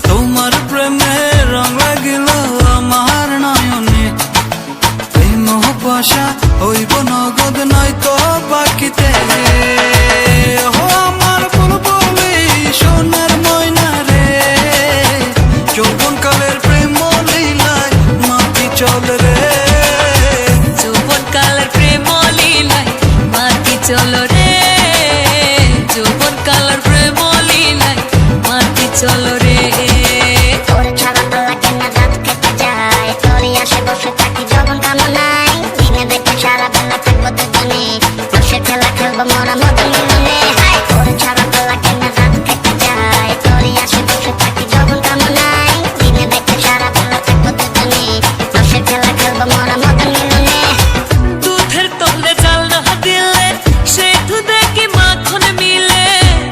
তোমার প্রেমে রং লাগিল আমার নয়নে, এই মোহ কুয়াশা হইব নগদ নয়তো বাকিতে। ও আমার বুলবুলি সোনার ময়না রে, যৌবন কালের প্রেম লীলায় মাটি চল রে, যৌবন কালের প্রেম লীলায় মাটি চল রে, যৌবন কালের প্রেম লীলায় মাটি চল রে। তোর ছাড়া তো লাগে না রাত কেটে যায়, তোরই আসে বসে থাকি যৌবন কামনায়, দিনে দেখে সারা বেলা থাকবো দুজনে, বসে খেলা খেলবো মোরা মদন মিলনে। তোর ছাড়া তো লাগে না রাত কেটে যায়, তোরই আসে বসে থাকি যৌবন কামনায়, দিনে দেখে সারা বেলা থাকবো দুজনে, বসে খেলা খেলবো মোরা মদন মিলনে। দুধের তলে জাল না দিলে সে দুধে কি মাখন মিলে,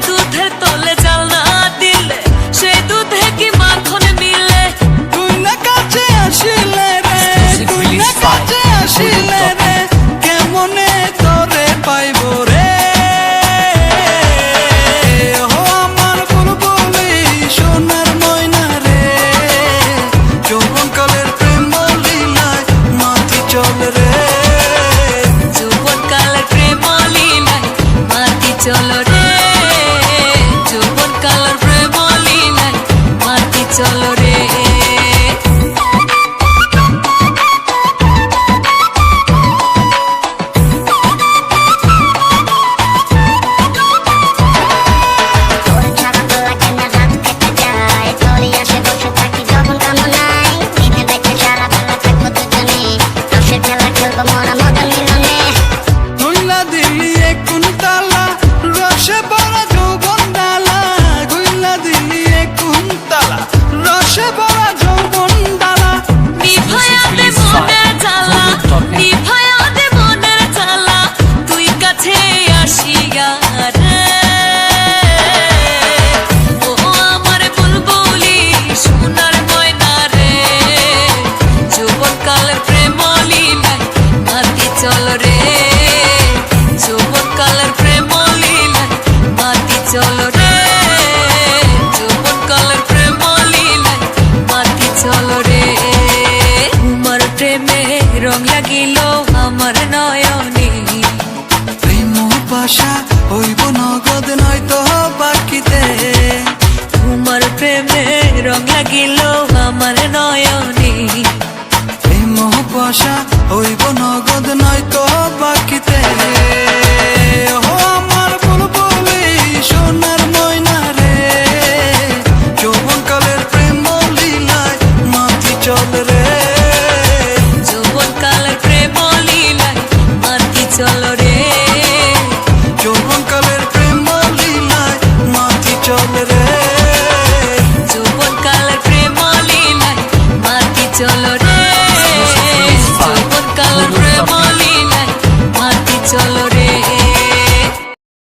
দুধের তলে জাল না দিলে সে দুধে কি মাখন মিলে। তুই না কাছে আসিলে রে, তুই না কাছে আসিলে রে, কেমনে তোরে পাইব রে। ও আমার বুলবুলি সোনার ময়না রে, যৌবন কালের প্রেম লীলায় মাটি চল রে, যৌবন কালের প্রেম লীলায় মাটি চল রে, যৌবন কালের প্রেম লীলায় মাটি চল রে।